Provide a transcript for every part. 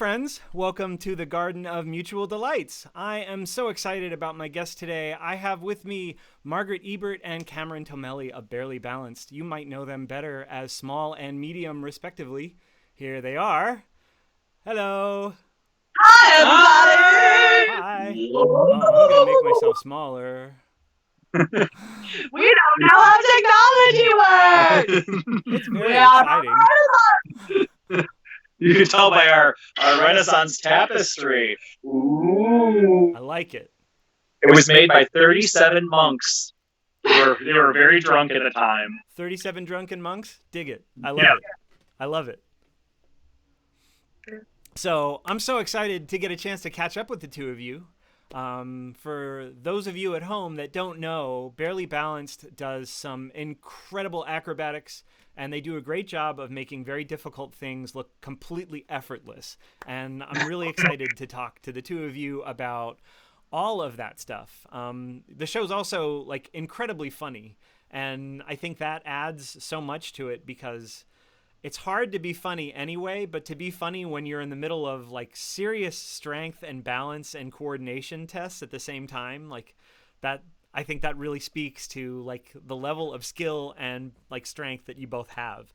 friends. Welcome to the Garden of Mutual Delights. I am so excited about my guest today. I have with me Margaret Ebert and Cameron Tomelli of Barely Balanced. You might know them better as Small and Medium, respectively. Here they are. Hello. Hi, everybody! Hi. Oh, I'm going to make myself smaller. We don't know how technology works! It's very We are exciting. You can tell by our Renaissance tapestry. Ooh. I like it. It was made by 37 monks. They were very drunk at the time. 37 drunken monks? Dig it. I love it. I love it. So I'm so excited to get a chance to catch up with the two of you. For those of you at home that don't know, Barely Balanced does some incredible acrobatics, and they do a great job of making very difficult things look completely effortless. And I'm really excited to talk to the two of you about all of that stuff. The show's also like incredibly funny, and I think that adds so much to it because it's hard to be funny anyway, but to be funny when you're in the middle of like serious strength and balance and coordination tests at the same time, like that, I think that really speaks to like the level of skill and like strength that you both have.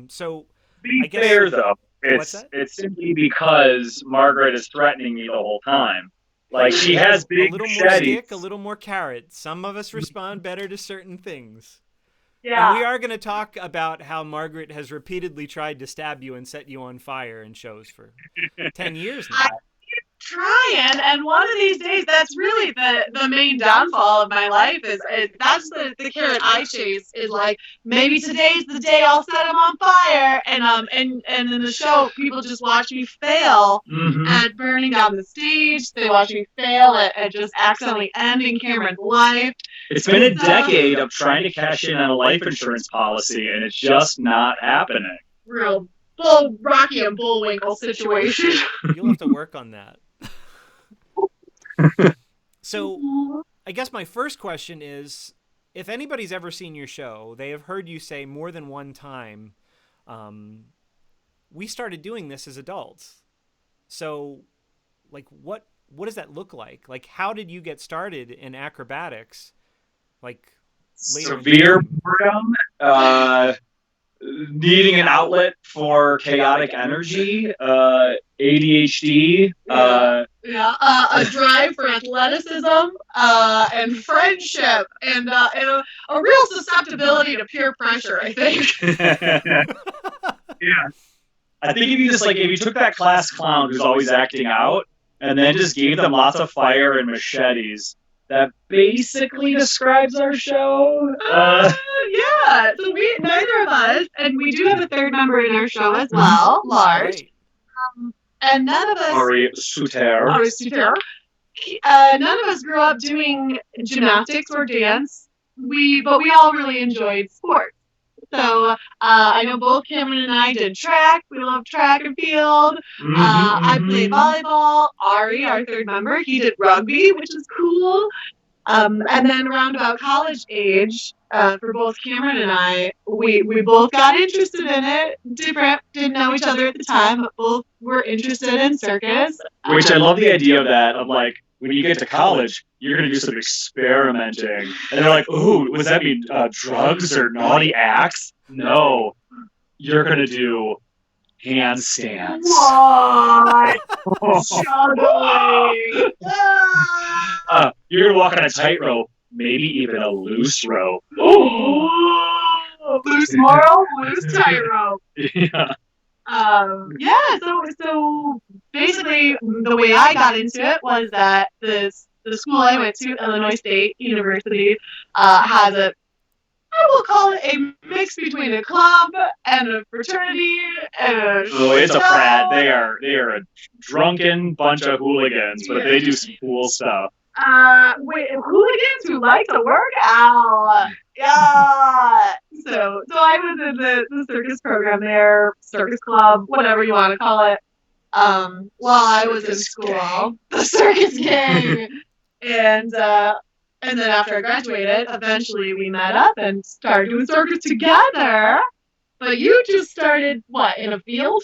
So Be fair though, it's simply because Margaret is threatening me the whole time. Like she has big a little machetes. more stick, a little more carrot. Some of us respond better to certain things. Yeah. And we are going to talk about how Margaret has repeatedly tried to stab you and set you on fire in shows for 10 years now. Trying, and one of these days, that's really the main downfall of my life is that's the carrot I chase is like, maybe today's the day I'll set him on fire, and in the show, people just watch me fail at burning down the stage. They watch me fail at just accidentally ending Cameron's life. It's been a decade of trying to cash in on a life insurance policy, and it's just not happening. Real Bull Rocky and Bullwinkle situation. You'll have to work on that. So I guess my first question is, if anybody's ever seen your show, they have heard you say more than one time, we started doing this as adults. So like what does that look like? Like how did you get started in acrobatics? Like later severe boredom, needing an outlet for chaotic energy, ADHD, a drive for athleticism, and friendship, and a real susceptibility to peer pressure, I think. Yeah. I think if you took that class clown who's always acting out and then just gave them lots of fire and machetes, that basically describes our show. Yeah, so neither of us, and we do have a third member in our show as well, Large. Right. And none of us. Ari Suter. None of us grew up doing gymnastics or dance. But we all really enjoyed sports. So I know both Cameron and I did track. We love track and field. I played volleyball. Ari, our third member, he did rugby, which is cool. And then around about college age, for both Cameron and I, we both got interested in it. Didn't know each other at the time, but both were interested in circus. Which I love the idea of that, of like, when you get to college, you're going to do some experimenting. And they're like, ooh, does that mean drugs or naughty acts? No. You're going to do handstands. What? Juggling. You're going to walk on a tightrope, maybe even a loose rope. Loose moral, loose tightrope. Yeah. So basically the way I got into it was that the school I went to, Illinois State University, has I will call it a mix between a club and a fraternity and a it's a frat. They are a drunken bunch of hooligans, but they do some cool stuff. Hooligans who like to work out. Yeah. So I was in the circus program there, circus club, whatever you want to call it. While I was in school, the circus gang, and then after I graduated, eventually we met up and started doing circus together. But you just started what, in a field?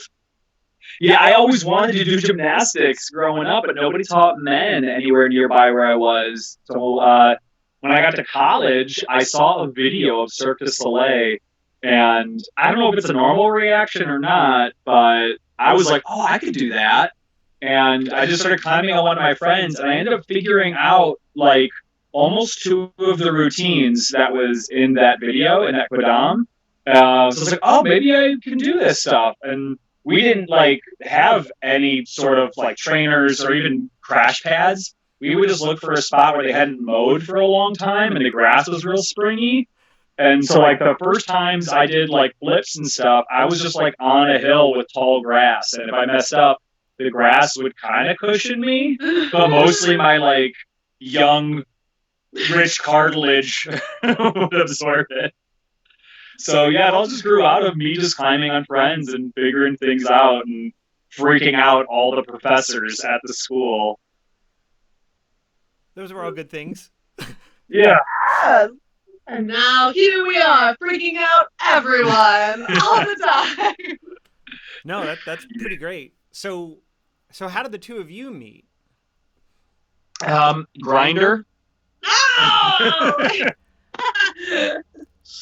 Yeah, I always wanted to do gymnastics growing up, but nobody taught men anywhere nearby where I was. So when I got to college, I saw a video of Cirque du Soleil, and I don't know if it's a normal reaction or not, but I was like, oh, I could do that. And I just started climbing on one of my friends, and I ended up figuring out like almost two of the routines that was in that video in that Quidam. So it's like, oh, maybe I can do this stuff. And we didn't like have any sort of like trainers or even crash pads. We would just look for a spot where they hadn't mowed for a long time and the grass was real springy. And so like the first times I did like flips and stuff, I was just like on a hill with tall grass. And if I messed up, the grass would kind of cushion me, but mostly my like young, rich cartilage would absorb it. So yeah, it all just grew out of me just climbing on friends and figuring things out and freaking out all the professors at the school. Those were all good things. Yeah. Yes. And now here we are, freaking out everyone all the time. No, that's pretty great. So how did the two of you meet? Grinder. No!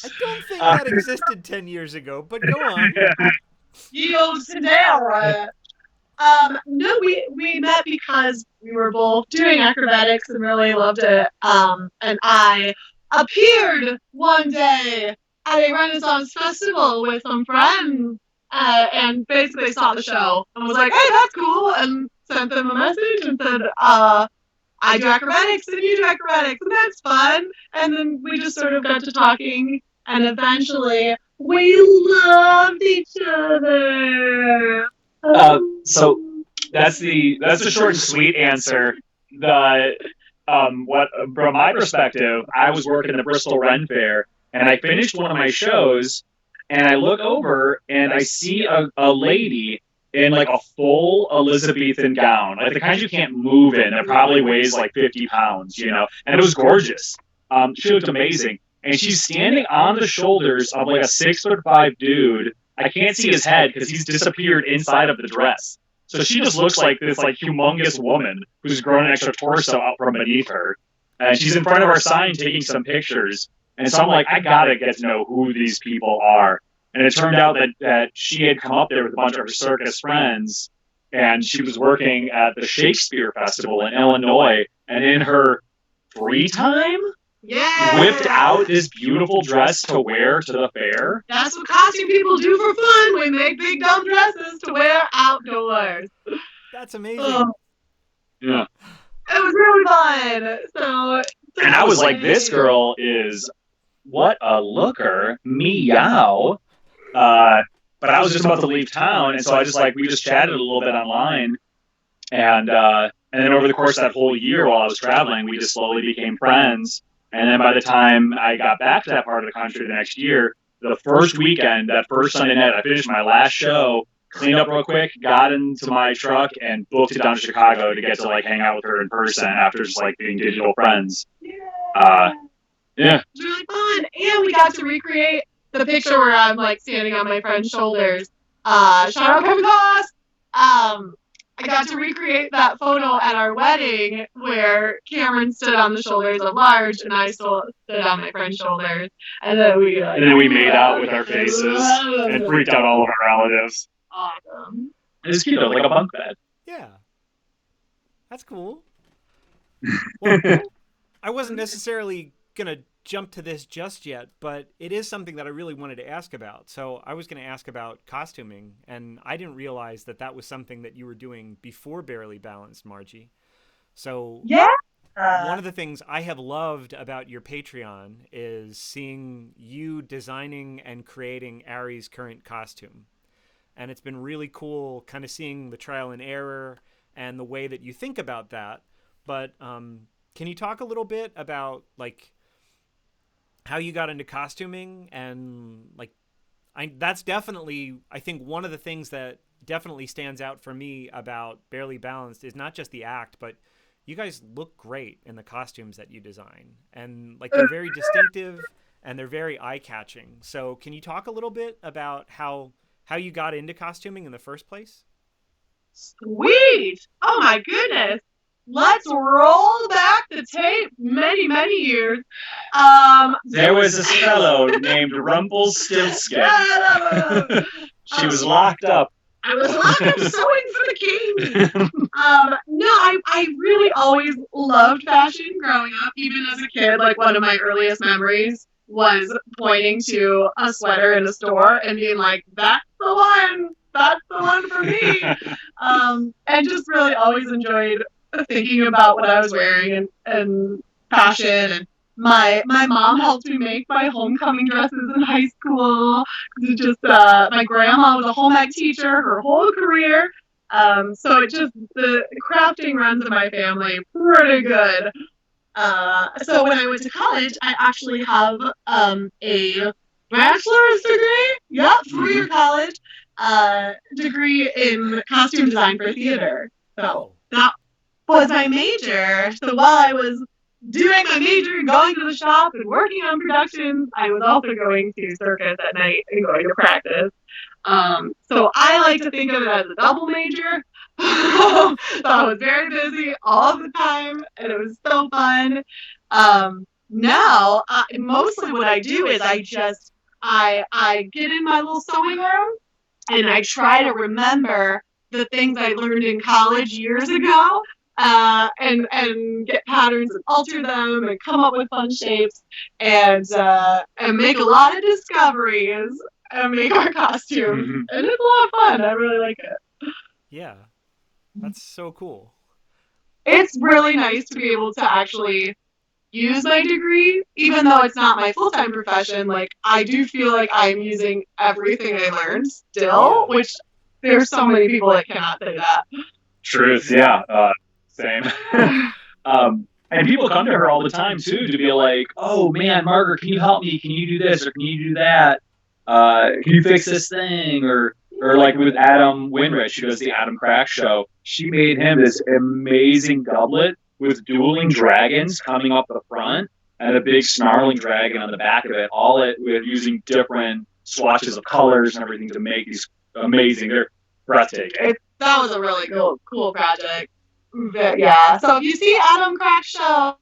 I don't think that existed 10 years ago, but go on. Yield today, all right. No, we met because we were both doing acrobatics and really loved it. And I appeared one day at a Renaissance festival with some friends, and basically saw the show and was like, "Hey, that's cool," and sent them a message and said, "I do acrobatics and you do acrobatics, and that's fun." And then we just sort of got to talking, and eventually we loved each other. So that's the short and sweet answer. The what from my perspective, I was working the Bristol Ren Fair, and I finished one of my shows, and I look over and I see a lady in like a full Elizabethan gown, like the kind you can't move in. It probably weighs like 50 pounds, you know, and it was gorgeous. She looked amazing, and she's standing on the shoulders of like a 6'5" dude. I can't see his head because he's disappeared inside of the dress. So she just looks like this like humongous woman who's grown an extra torso out from beneath her. And she's in front of our sign taking some pictures. And so I'm like, I gotta get to know who these people are. And it turned out that she had come up there with a bunch of her circus friends, and she was working at the Shakespeare Festival in Illinois. And in her free time, Yeah. whipped out this beautiful dress to wear to the fair. That's what costume people do for fun. We make big dumb dresses to wear outdoors. That's amazing. Yeah. It was really fun. So And I was like, this girl is what a looker, meow. But I was just about to leave town, and so I just like we just chatted a little bit online, and then over the course of that whole year while I was traveling, we just slowly became friends. And then by the time I got back to that part of the country the next year, the first weekend, that first Sunday night, I finished my last show, cleaned up real quick, got into my truck, and booked it down to Chicago to get to like hang out with her in person after just like being digital friends. Yeah. It was really fun. And we got to recreate the picture where I'm like standing on my friend's shoulders. Shout out Kevin Goss! I got to recreate that photo at our wedding where Cameron stood on the shoulders of Large and I stood on my friend's shoulders. And then we made out with our faces and freaked out all of our relatives. Awesome. It was cute, like a bunk bed. Yeah. That's cool. Well, I wasn't necessarily going to jump to this just yet, but it is something that I really wanted to ask about. So I was going to ask about costuming, and I didn't realize that that was something that you were doing before Barely Balanced, Margie. So Yeah. One of the things I have loved about your Patreon is seeing you designing and creating Ari's current costume. And it's been really cool kind of seeing the trial and error and the way that you think about that. But can you talk a little bit about like how you got into costuming and like that's definitely, I think one of the things that definitely stands out for me about Barely Balanced is not just the act, but you guys look great in the costumes that you design, and like they're very distinctive and they're very eye-catching. So can you talk a little bit about how you got into costuming in the first place? Sweet. Oh my goodness. Let's roll back the tape many, many years. There was this fellow named Rumpelstiltskin. She was locked up. I was locked up sewing for the king. No, I really always loved fashion growing up. Even as a kid, like one of my earliest memories was pointing to a sweater in a store and being like, "That's the one. That's the one for me." And just really always enjoyed thinking about what I was wearing and fashion. And my mom helped me make my homecoming dresses in high school. Just my grandma was a home ec teacher her whole career. So it just the crafting runs in my family pretty good. So when I went to college, I actually have a bachelor's degree. Yep, 4-year college degree in costume design for theater. So that was my major. So while I was doing my major, going to the shop and working on productions, I was also going to circus at night and going to practice. So I like to think of it as a double major. So I was very busy all the time, and it was so fun. Now, mostly what I do is I get in my little sewing room, and I try to remember the things I learned in college years ago, and get patterns and alter them and come up with fun shapes and make a lot of discoveries and make our costumes. And it's a lot of fun. I really like it. Yeah, that's so cool. It's really nice to be able to actually use my degree, even though it's not my full-time profession. Like, I do feel like I'm using everything I learned still, which there's so many people that cannot say that. Truth, yeah. Same. And people come to her all the time, too, to be like, "Oh, man, Margaret, can you help me? Can you do this? Or can you do that? Can you fix this thing?" Or like with Adam Winrich, who does the Adam Crack Show, she made him this amazing doublet with dueling dragons coming up the front and a big snarling dragon on the back of it, all with using different swatches of colors and everything to make these amazing. They're breathtaking. That was a really cool project. Yeah. So if you see Adam Crack Show,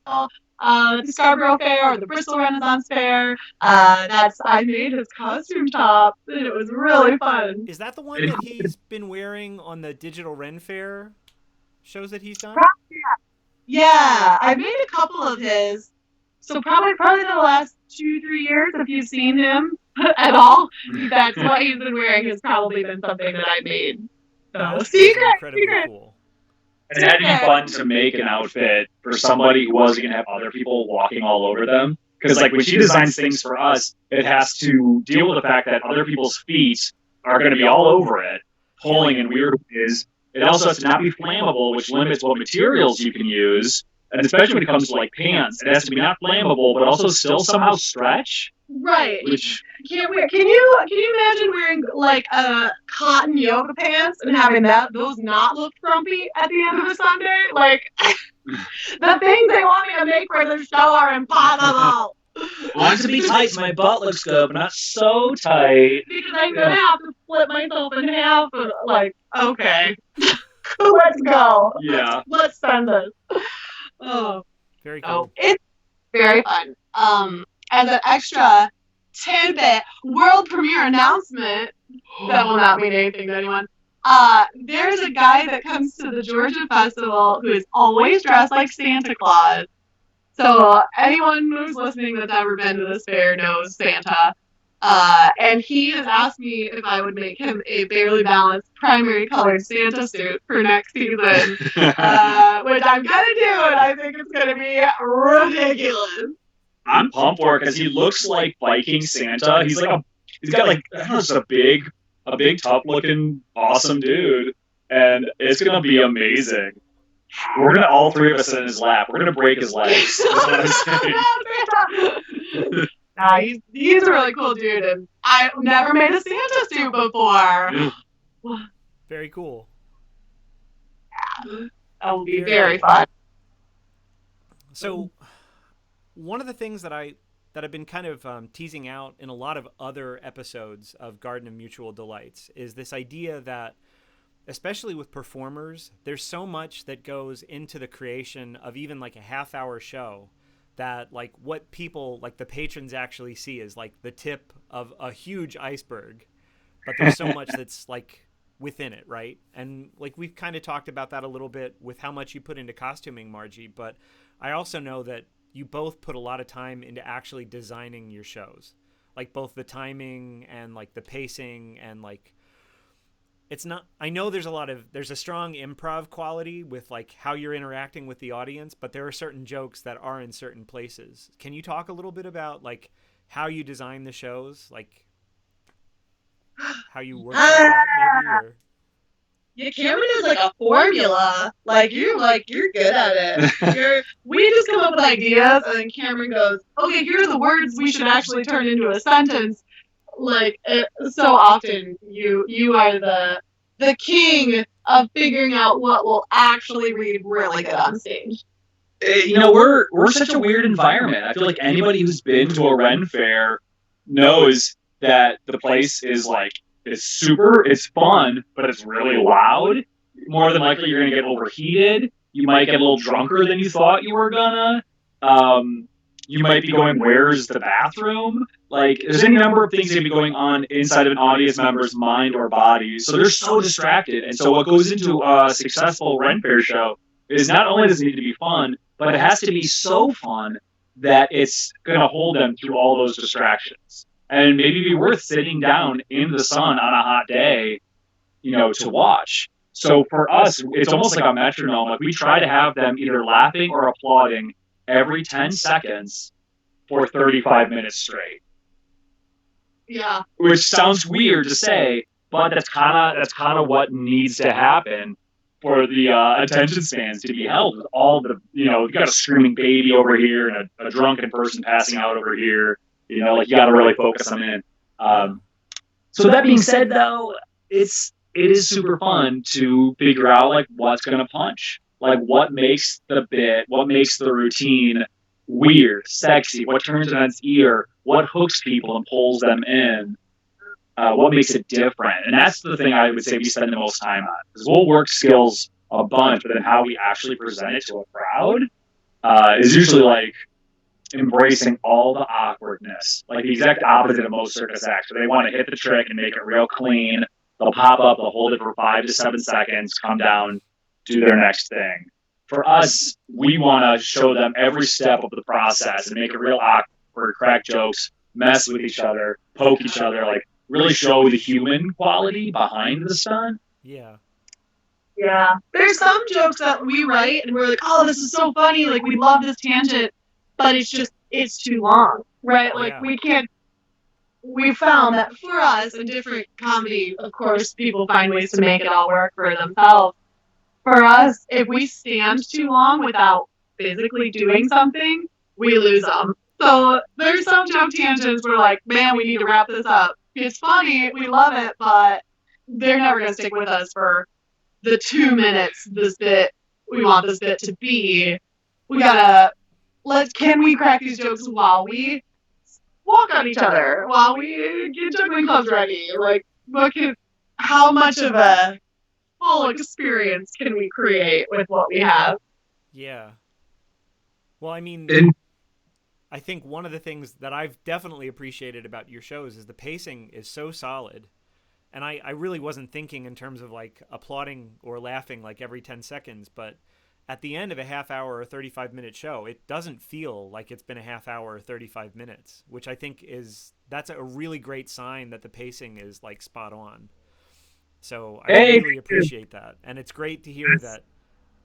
the Scarborough Fair or the Bristol Renaissance Fair, I made his costume top, and it was really fun. Is that the one that he's been wearing on the Digital Ren Fair shows that he's done? Yeah, I made a couple of his. So probably the last 2-3 years, if you've seen him at all, that's what he's been wearing. Has probably been something that I made. So secret. Cool. And it had to be fun to make an outfit for somebody who wasn't going to have other people walking all over them. Because, like, when she designs things for us, it has to deal with the fact that other people's feet are going to be all over it, pulling in weird ways. It also has to not be flammable, which limits what materials you can use. And especially when it comes to, like, pants, it has to be not flammable, but also still somehow stretch. Right. Which Can you imagine wearing like cotton yoga pants and having those not look frumpy at the end of a Sunday? Like the things they want me to make for the show are impossible. I want it to be tight so my butt looks good, but not so tight. Because I'm gonna have to split myself in half. And, like, okay, let's go. Yeah. Let's send this. Oh, very cool. It's very fun. As an extra tidbit, world premiere announcement that will not mean anything to anyone. There's a guy that comes to the Georgia Festival who is always dressed like Santa Claus. So anyone who's listening that's ever been to this fair knows Santa. And he has asked me if I would make him a barely balanced primary colored Santa suit for next season, which I'm gonna do, and I think it's gonna be ridiculous. I'm pumped for it because he looks like Viking Santa. He's got like, I don't know, just a big, tough looking, awesome dude, and it's gonna be amazing. We're gonna all three of us sit in his lap. We're gonna break his legs. That's what I'm saying. Nah, he's a really cool dude, and I've never made a Santa suit before. Very cool. Yeah, that will be very fun. So, one of the things that I've been kind of teasing out in a lot of other episodes of Garden of Mutual Delights is this idea that especially with performers, there's so much that goes into the creation of even like a half-hour show that like what people like the patrons actually see is like the tip of a huge iceberg, but there's so much that's like within it, right? And like we've kind of talked about that a little bit with how much you put into costuming, Margie, but I also know that you both put a lot of time into actually designing your shows, like both the timing and like the pacing and like it's not, I know there's a strong improv quality with like how you're interacting with the audience, but there are certain jokes that are in certain places. Can you talk a little bit about like how you design the shows, like how you work with that maybe? Or Yeah, Cameron is like a formula. You're good at it. We just come up with ideas, and then Cameron goes, "Okay, here are the words we should actually turn into a sentence." So often, you are the king of figuring out what will actually read really good on stage. We're such a weird environment. I feel like anybody who's been to a Ren Fair knows that the place is like it's fun, but it's really loud. More than likely, you're gonna get overheated. You might get a little drunker than you thought you were gonna. You might be going, "Where's the bathroom?" Like, there's any number of things that can be going on inside of an audience member's mind or body. So they're so distracted. And so what goes into a successful Ren Fair show is not only does it need to be fun, but it has to be so fun that it's going to hold them through all those distractions. And maybe be worth sitting down in the sun on a hot day, to watch. So for us, it's almost like a metronome. Like we try to have them either laughing or applauding every 10 seconds for 35 minutes straight. Yeah. Which sounds weird to say, but that's kind of what needs to happen for the attention spans to be held. With all the, you got a screaming baby over here and a drunken person passing out over here. You got to really focus them in. So that being said, though, it is super fun to figure out like what's going to punch, like what makes the bit, what makes the routine weird, sexy, what turns it on its ear, what hooks people and pulls them in, what makes it different. And that's the thing I would say we spend the most time on, because we'll work skills a bunch, but then how we actually present it to a crowd is usually like embracing all the awkwardness, like the exact opposite of most circus acts. They want to hit the trick and make it real clean. They'll pop up, they'll hold it for 5 to 7 seconds, come down, do their next thing. For us, we want to show them every step of the process and make it real awkward, crack jokes, mess with each other, poke each other, like really show the human quality behind the stunt. Yeah. Yeah. There's some jokes that we write and we're like, oh, this is so funny. Like, we love this tangent, but it's too long, right? Like, yeah. We found that for us in different comedy, of course, people find ways to make it all work for themselves. For us, if we stand too long without physically doing something, we lose them. So there's some joke tangents where like, man, we need to wrap this up. It's funny, we love it, but they're never going to stick with us for the 2 minutes we want this bit to be. We gotta, can we crack these jokes while we walk on each other, while we get juggling clubs ready? Like, how much of a full experience can we create with what we have? Yeah. Well, I mean, I think one of the things that I've definitely appreciated about your shows is the pacing is so solid. And I really wasn't thinking in terms of like applauding or laughing like every 10 seconds, but at the end of a half hour or 35-minute show, it doesn't feel like it's been a half hour or 35 minutes, which I think that's a really great sign that the pacing is like spot on. So I really appreciate that. And it's great to hear that.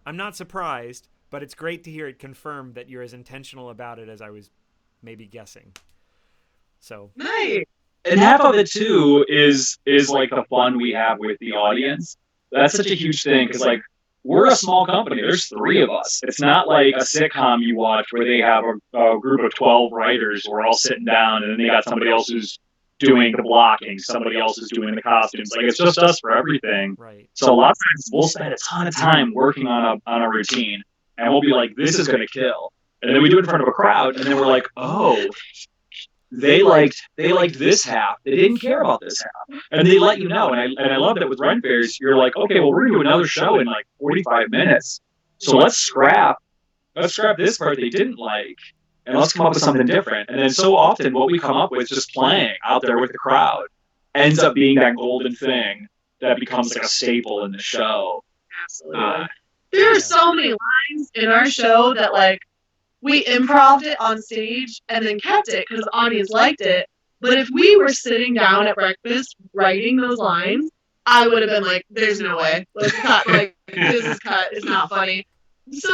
I'm not surprised, but it's great to hear it confirmed that you're as intentional about it as I was maybe guessing. So nice. And half of it too is like the fun we have with the audience. That's such a huge thing because like we're a small company. There's 3 of us. It's not like a sitcom you watch where they have a group of 12 writers who are all sitting down and then they got somebody else who's doing the blocking, somebody else is doing the costumes. Like it's just us for everything. right. So a lot of times we'll spend a ton of time working on a routine and we'll be like, this is going to kill. And then we do it in front of a crowd and then we're like, oh, they liked this half. They didn't care about this half, and they let you know. And I love that with rent fairs, you're like, okay, well, we're gonna do another show in like 45 minutes, so let's scrap this part they didn't like, and let's come up with something different. And then so often, what we come up with just playing out there with the crowd ends up being that golden thing that becomes like a staple in the show. Absolutely. There are so many lines in our show that like we improv'd it on stage and then kept it because the audience liked it. But if we were sitting down at breakfast writing those lines, I would have been like, "There's no way. Let's cut. Like this is cut. It's not funny." So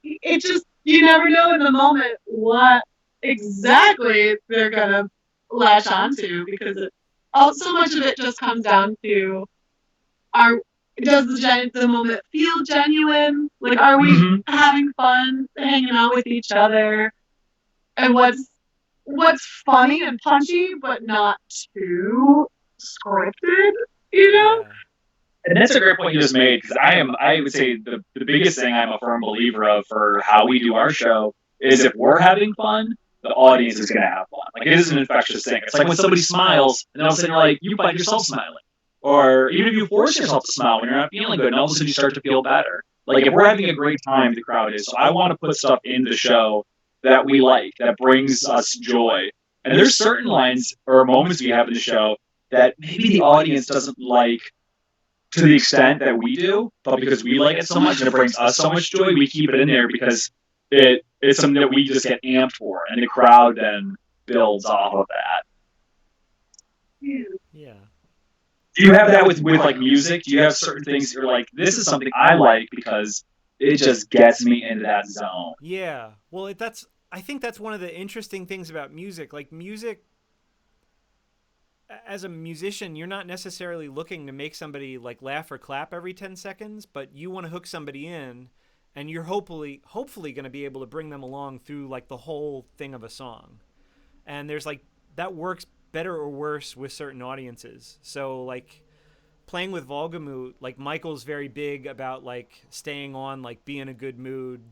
it just you never know in the moment what exactly they're gonna latch onto because so much of it just comes down to does the moment feel genuine? Like, are we having fun, hanging out with each other? And what's funny and punchy, but not too scripted, you know? Yeah. And that's a great point you just made, because I would say the biggest thing I'm a firm believer of for how we do our show is if we're having fun, the audience is going to have fun. Like, it is an infectious thing. It's like when somebody smiles, and all of a sudden you're like, you find yourself smiling. Or even if you force yourself to smile when you're not feeling good, and all of a sudden you start to feel better. Like, if we're having a great time, the crowd is. So I want to put stuff in the show that we like, that brings us joy. And there's certain lines or moments we have in the show that maybe the audience doesn't like to the extent that we do, but because we like it so much and it brings us so much joy, we keep it in there because it's something that we just get amped for, and the crowd then builds off of that. Yeah. Do you have that with like music? Do you have certain things you're like, this is something I like because it just gets me into that zone? Yeah. Well, I think that's one of the interesting things about music. Like music, as a musician, you're not necessarily looking to make somebody like laugh or clap every 10 seconds, but you want to hook somebody in, and you're hopefully going to be able to bring them along through like the whole thing of a song. And there's like that works better or worse with certain audiences. So like playing with Volgamut, like Michael's very big about like staying on, like be in a good mood.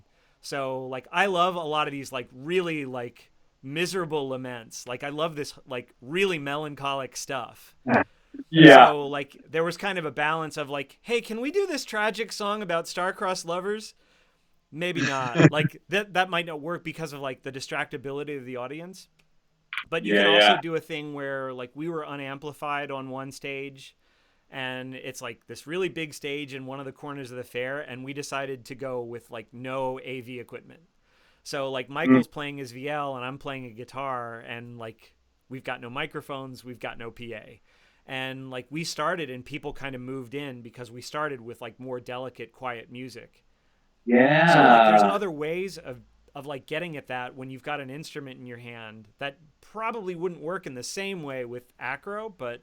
So like I love a lot of these like really like miserable laments. Like I love this like really melancholic stuff. Yeah. So like there was kind of a balance of like, hey, can we do this tragic song about star-crossed lovers? Maybe not. Like that might not work because of like the distractibility of the audience. But you can also do a thing where like we were unamplified on one stage, and it's like this really big stage in one of the corners of the fair, and we decided to go with like no AV equipment. So like Michael's playing his VL and I'm playing a guitar, and like we've got no microphones, we've got no PA. And like we started and people kind of moved in because we started with like more delicate, quiet music. Yeah. So like there's other ways of like getting at that when you've got an instrument in your hand that probably wouldn't work in the same way with acro, but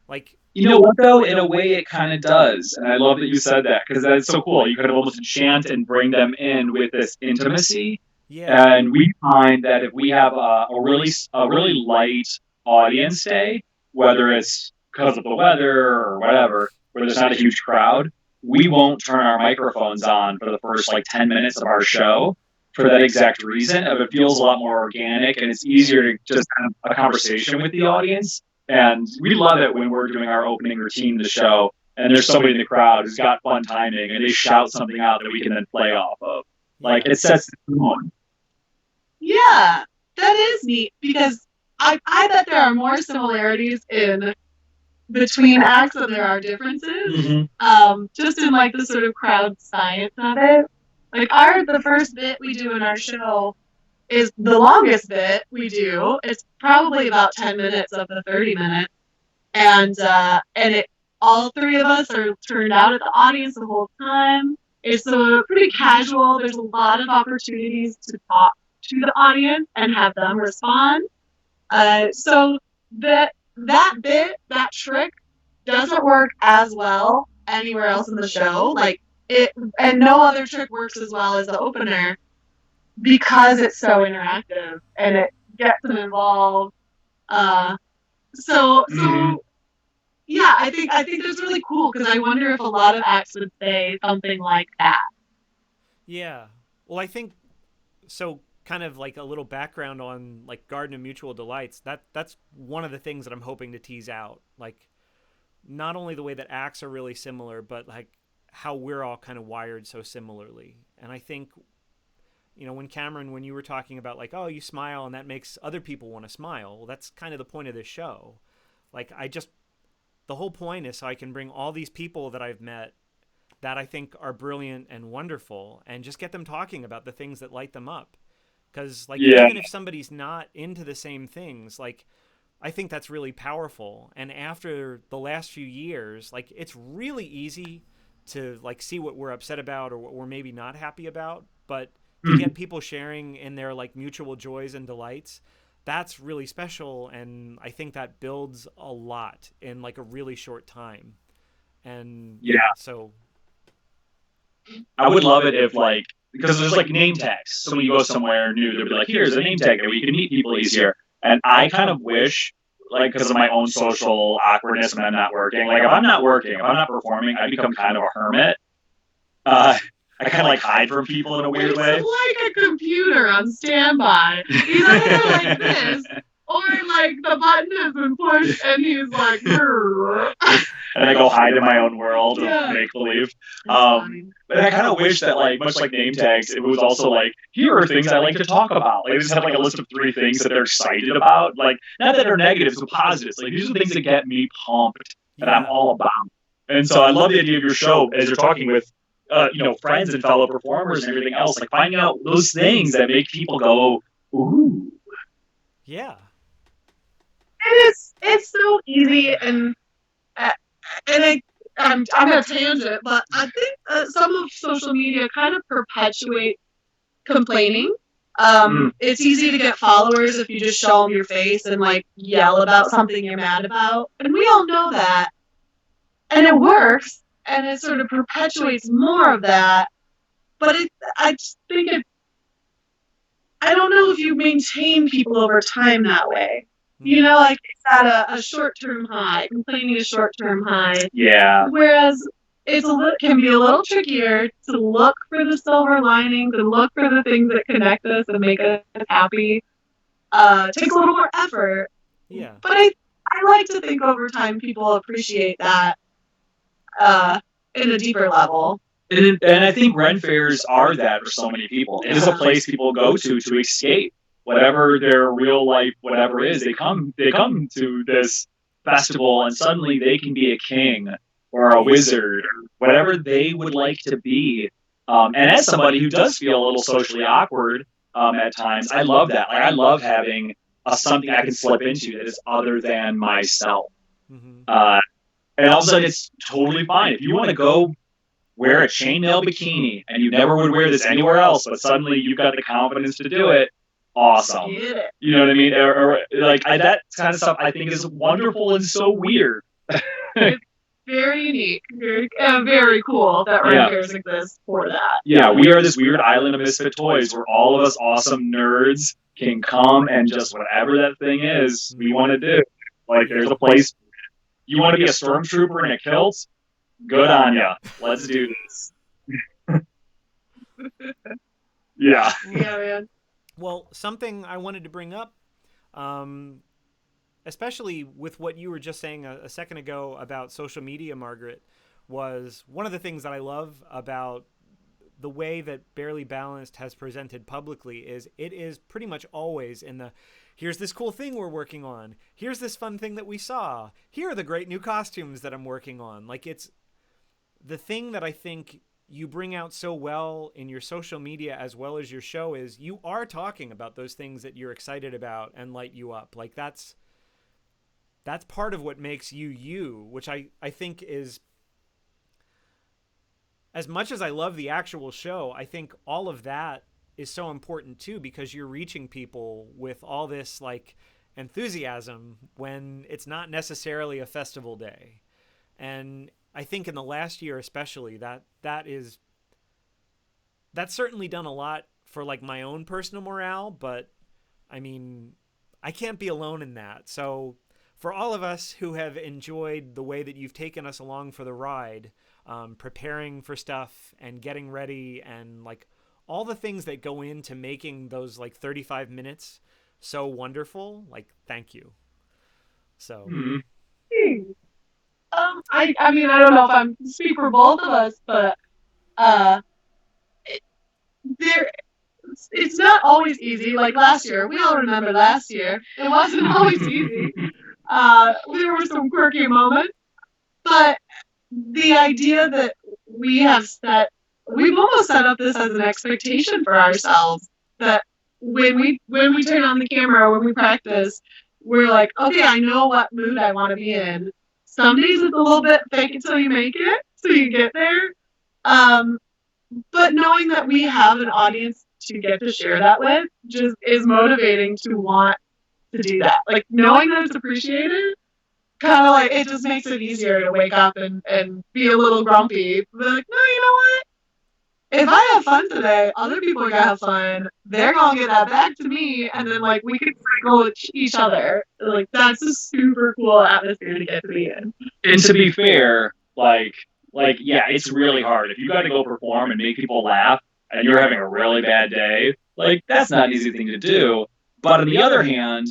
like, you know what though, in a way it kind of does, and I love that you said that because that's so cool. You could almost enchant and bring them in with this intimacy. yeah. And we find that if we have a really light audience day, whether it's because of the weather or whatever, where there's not a huge crowd, we won't turn our microphones on for the first like 10 minutes of our show for that exact reason. It feels a lot more organic, and it's easier to just have a conversation with the audience. And we love it when we're doing our opening routine of the show, and there's somebody in the crowd who's got fun timing, and they shout something out that we can then play off of. Like, it sets the tone. Yeah, that is neat because I bet there are more similarities in between acts than there are differences. Just in like the sort of crowd science of it. Like the first bit we do in our show is the longest bit we do. It's probably about 10 minutes of the 30 minutes. And it all three of us are turned out at the audience the whole time. It's pretty casual. There's a lot of opportunities to talk to the audience and have them respond. So that bit, that trick, doesn't work as well anywhere else in the show. Like and no other trick works as well as the opener because it's so interactive and it gets them involved. So yeah, I think that's really cool because I wonder if a lot of acts would say something like that. Yeah. Well, I think so. kind of like a little background on like Garden of Mutual Delights, that's one of the things that I'm hoping to tease out. Like not only the way that acts are really similar, but like how we're all kind of wired so similarly. And I think, you know, when Cameron, when you were talking about like, oh, you smile and that makes other people want to smile, well, that's kind of the point of this show. Like the whole point is so I can bring all these people that I've met that I think are brilliant and wonderful and just get them talking about the things that light them up. Because like even if somebody's not into the same things, like I think that's really powerful. And after the last few years, like it's really easy to like see what we're upset about or what we're maybe not happy about, but to get people sharing in their like mutual joys and delights, that's really special. And I think that builds a lot in like a really short time. And so I would love it if like, because there's like name tags. So when you go somewhere new, they'll be like, here's a name tag that we can meet people easier. And I kind of wish, like, because of my own social awkwardness when I'm not working, like if I'm not working, if I'm not performing, I become kind of a hermit. I kind of like hide from people in a weird way. It's like a computer on standby. He's either like this, or like the button has been pushed and he's like, and I go hide in my own world of make believe. But I kind of wish that, like, much like name tags, it was also like, here are things I like to talk about. Like, they just have like a list of 3 things that they're excited about. Like, not that they're negatives, but positives. Like, these are the things that get me pumped that I'm all about. And so I love the idea of your show as you're talking with, you know, friends and fellow performers and everything else, like finding out those things that make people go, ooh. Yeah. It's so easy and I'm on a tangent, but I think some of social media kind of perpetuate complaining. It's easy to get followers if you just show them your face and like yell about something you're mad about, and we all know that, and it works, and it sort of perpetuates more of that. But I just think I don't know if you maintain people over time that way. You know, like it's at a short-term high. Complaining is short-term high. Yeah. Whereas can be a little trickier to look for the silver linings and look for the things that connect us and make us happy. Takes a little more effort. Yeah. But I like to think over time people appreciate that in a deeper level. And I think Ren fairs are that for so many people. It is a place people go to escape whatever their real life, whatever is. They come to this festival and suddenly they can be a king or a wizard or whatever they would like to be. And as somebody who does feel a little socially awkward at times, I love that. Like I love having something I can slip into that is other than myself. And all of a sudden it's totally fine. If you want to go wear a chainmail bikini and you never would wear this anywhere else, but suddenly you've got the confidence to do it, awesome. You know what I mean? Or like that kind of stuff I think is wonderful and so weird. It's very unique, very cool that Ren Fairs exist for that. Yeah, we are this weird island of misfit toys where all of us awesome nerds can come and just whatever that thing is we want to do. Like there's a place. You want to be a stormtrooper in a kilt? Good on ya. Let's do this. Yeah, man. Well, something I wanted to bring up, especially with what you were just saying a second ago about social media, Margaret, was one of the things that I love about the way that Barely Balanced has presented publicly is it is pretty much always in the, here's this cool thing we're working on, here's this fun thing that we saw, here are the great new costumes that I'm working on. Like it's the thing that I think you bring out so well in your social media as well as your show is you are talking about those things that you're excited about and light you up. Like that's part of what makes you, which I think is, as much as I love the actual show, I think all of that is so important too, because you're reaching people with all this like enthusiasm when it's not necessarily a festival day. And I think in the last year especially that's certainly done a lot for like my own personal morale, but I mean, I can't be alone in that. So for all of us who have enjoyed the way that you've taken us along for the ride, preparing for stuff and getting ready and like all the things that go into making those like 35 minutes so wonderful. Like, thank you. So. I mean, I don't know if I'm speak for both of us, but there, it's not always easy. Like last year, we all remember last year. It wasn't always easy. There were some quirky moments, but the idea that we've almost set up this as an expectation for ourselves that when we turn on the camera, when we practice, we're like, okay, I know what mood I want to be in. Some days it's a little bit fake it till you make it, so you get there. But knowing that we have an audience to get to share that with just is motivating to want to do that. Like knowing that it's appreciated, kind of like it just makes it easier to wake up and be a little grumpy. Be like, no, you know what? If I have fun today, other people are gonna have fun. They're gonna get that back to me, and then like we can cycle with each other. Like that's a super cool atmosphere to get to be in. And to be fair, like yeah, it's really hard. If you got to go perform and make people laugh, and you're having a really bad day, like that's not an easy thing to do. But on the other hand,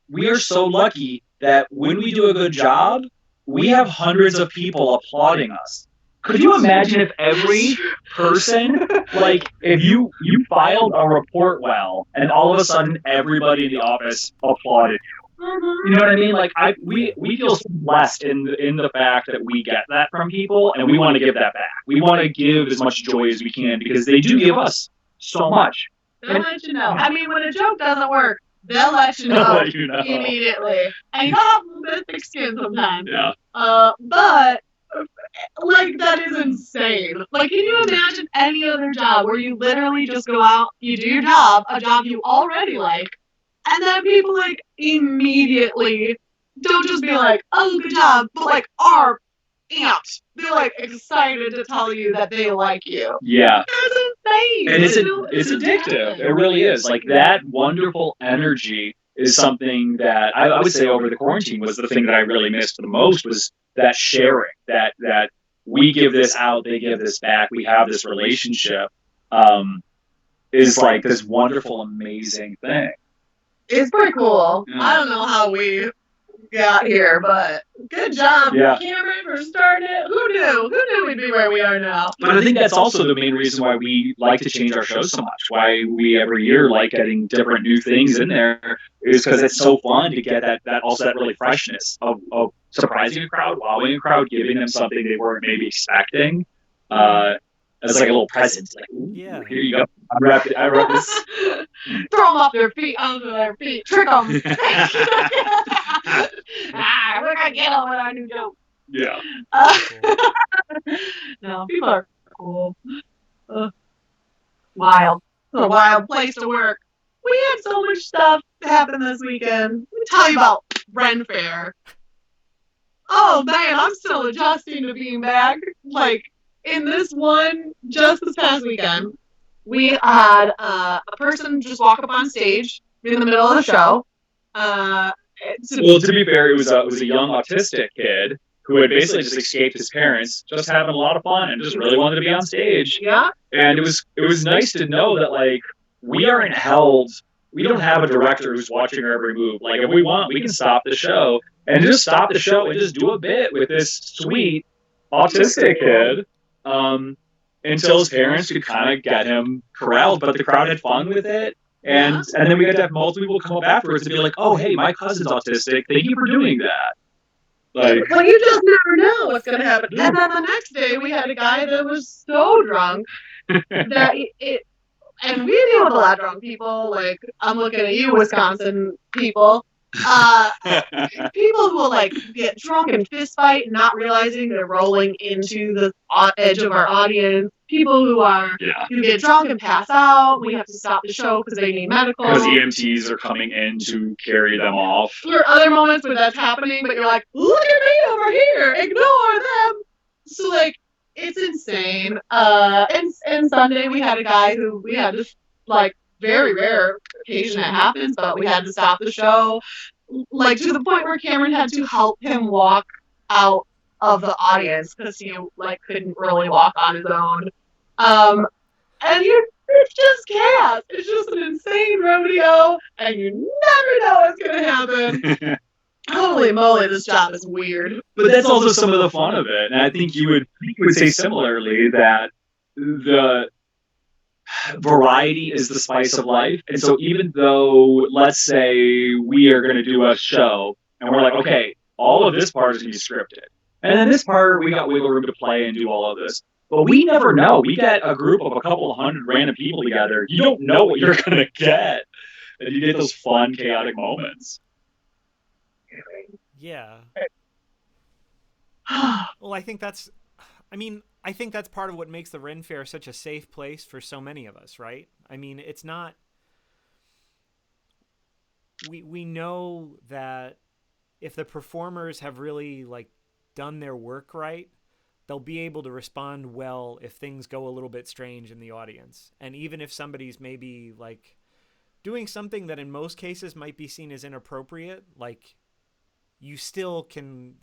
we are so lucky that when we do a good job, we have hundreds of people applauding us. Could you imagine if every person, like, if you filed a report well, and all of a sudden everybody in the office applauded you? You know what I mean? Like, we feel so blessed in the fact that we get that from people, and we want to give that back. We want to give as much joy as we can because they do give us so much. They'll let you know. I mean, when a joke doesn't work, they'll let you know, immediately. And you have a little bit of thick skin sometimes. Yeah. But like that is insane. Like, can you imagine any other job where you literally just go out, you do your job, a job you already like, and then people like immediately don't just be like, oh, good job, but like are amped. They're like excited to tell you that they like you. Yeah. That's insane. And it's addictive. It really is. Like that wonderful energy is something that I would say over the quarantine was the thing that I really missed the most was that sharing, that we give this out, they give this back, we have this relationship, is like this wonderful, amazing thing. It's pretty cool. Yeah. I don't know how we got here, but good job, Cameron, for starting it. Who knew we'd be where we are now? But I think that's also the main reason why we like to change our shows so much. Why we every year like getting different new things in there is because it's so fun to get that also that really freshness of surprising a crowd, wowing a crowd, giving them something they weren't maybe expecting. As like a little present, like, yeah, here you go. I wrapped this. Throw them off their feet, onto their feet, trick them. We're gonna get them with our new joke. Yeah. No, people are cool. Wild. It's a wild place to work. We had so much stuff happen this weekend. Let me tell you about Renaissance Faire. Oh man, I'm still adjusting to being back. Like, in this one, just this past weekend, we had a person just walk up on stage in the middle of the show. Well, to be fair, it was a young autistic kid who had basically just escaped his parents, just having a lot of fun and just really wanted to be on stage. Yeah. And it was nice to know that like we aren't held. We don't have a director who's watching our every move. Like if we want, we can stop the show and just stop the show and just do a bit with this sweet autistic kid. Until his parents could kind of get him corralled, but the crowd had fun with it, and then we got to have multiple people come up afterwards to be like, "Oh, hey, my cousin's autistic. Thank you for doing that." Like, well, you just never know what's gonna happen. And then the next day, we had a guy that was so drunk that and we deal with a lot of drunk people. Like I'm looking at you, Wisconsin people. People who will like get drunk and fist fight, not realizing they're rolling into the edge of our audience. People who get drunk and pass out. We have to stop the show because they need medical. Because EMTs are coming in to carry them off. There are other moments where that's happening, but you're like, look at me over here, ignore them. So like, it's insane. And Sunday we had a guy who we had this like very rare occasion that happens, but we had to stop the show, like to the point where Cameron had to help him walk out of the audience because he like couldn't really walk on his own. And you're it's just chaos. It's just an insane rodeo, and you never know what's gonna happen. Holy moly, this job is weird. But that's also some of the fun of it. And I think you would say similarly that the variety is the spice of life. And so even though, let's say we are going to do a show and we're like, okay, all of this part is going to be scripted. And then this part, we got wiggle room to play and do all of this. But we never know. We get a group of a couple of hundred random people together. You don't know what you're going to get. And you get those fun, chaotic moments. Yeah. Well, I think that's part of what makes the Ren Fair such a safe place for so many of us, right? I mean, it's not. We know that if the performers have really like done their work right, they'll be able to respond well if things go a little bit strange in the audience. And even if somebody's maybe like doing something that in most cases might be seen as inappropriate, like you can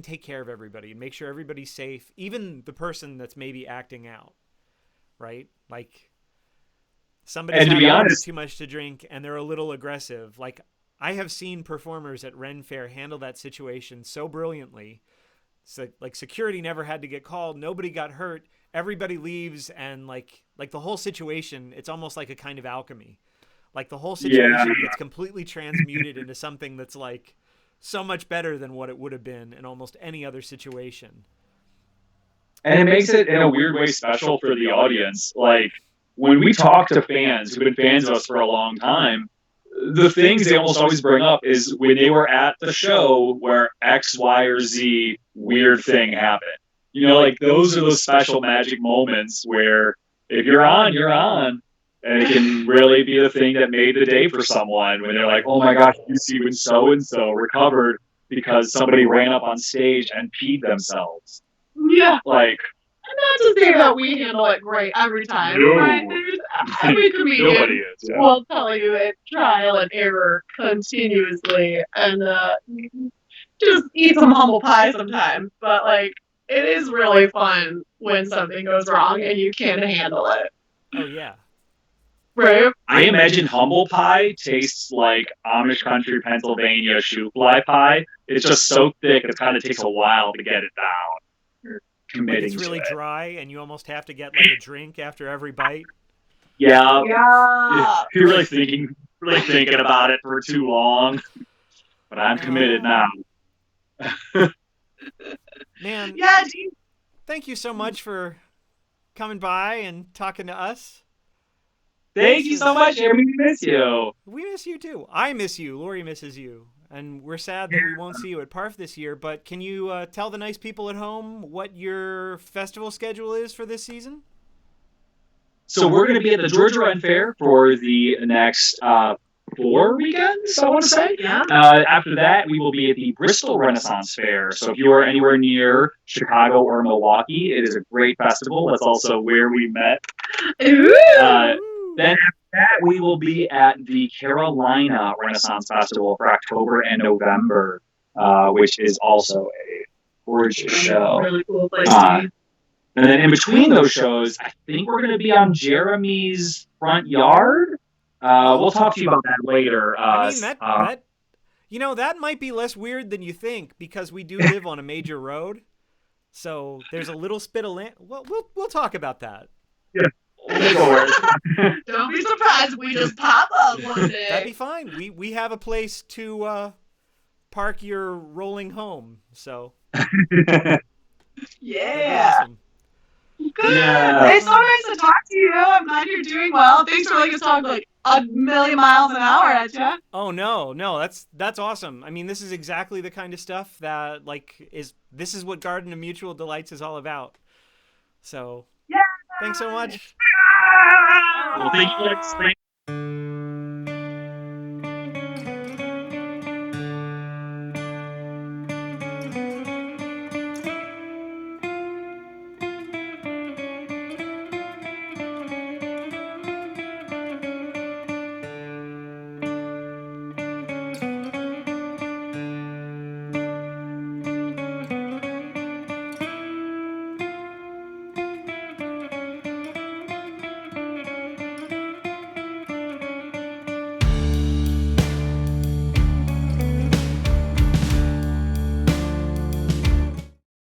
take care of everybody and make sure everybody's safe, even the person that's maybe acting out, right? Like somebody's having too much to drink and they're a little aggressive. Like I have seen performers at Ren Fair handle that situation so brilliantly. So like security never had to get called, nobody got hurt, everybody leaves, and like the whole situation, it's almost like a kind of alchemy. Like the whole situation gets completely transmuted into something that's like so much better than what it would have been in almost any other situation. And it makes it in a weird way special for the audience. Like when we talk to fans who've been fans of us for a long time, the things they almost always bring up is when they were at the show where X, Y, or Z weird thing happened. You know, like those are those special magic moments where if you're on, you're on. And it can really be the thing that made the day for someone when they're like, oh my gosh, you see when so-and-so recovered because somebody ran up on stage and peed themselves. Yeah. Like, and not to say that we handle it great every time, no. right? There's every comedian will tell you it's trial and error continuously, and just eat some humble pie sometimes. But like, it is really fun when something goes wrong and you can't handle it. Oh yeah. Right. I imagine humble pie tastes like Amish country Pennsylvania shoe fly pie. It's just so thick, it kind of takes a while to get it down. You're committing like it's really to it. dry, and you almost have to get like a drink after every bite. Yeah. Yeah. You're really thinking about it for too long. But I'm committed now. Man. Yeah. Thank you so much for coming by and talking to us. Thank you so much, Jeremy. We miss you. We miss you too. I miss you. Lori misses you. And we're sad that we won't see you at Parf this year, but can you tell the nice people at home what your festival schedule is for this season? So we're going to be at the Georgia Ren Fair for the next 4 weekends, I want to say. Yeah. After that, we will be at the Bristol Renaissance Fair. So if you are anywhere near Chicago or Milwaukee, it is a great festival. That's also where we met. Then after that, we will be at the Carolina Renaissance Festival for October and November, which is also a gorgeous show. Really cool place. And then in between those shows, I think we're going to be on Jeremy's front yard. We'll talk to you about that later. I mean, that might be less weird than you think because we do live on a major road. So there's a little spit of land. Well, we'll talk about that. Yeah. Don't be surprised we just pop up one day. That'd be fine. We have a place to park your rolling home. So yeah. Awesome. Good. Yeah. It's so nice to talk to you. I'm glad you're doing well. Thanks for letting us talk like a million miles an hour at you. Oh no, that's awesome. I mean, this is exactly the kind of stuff that this is what Garden of Mutual Delights is all about. So yeah. Thanks so much. Well, thank you.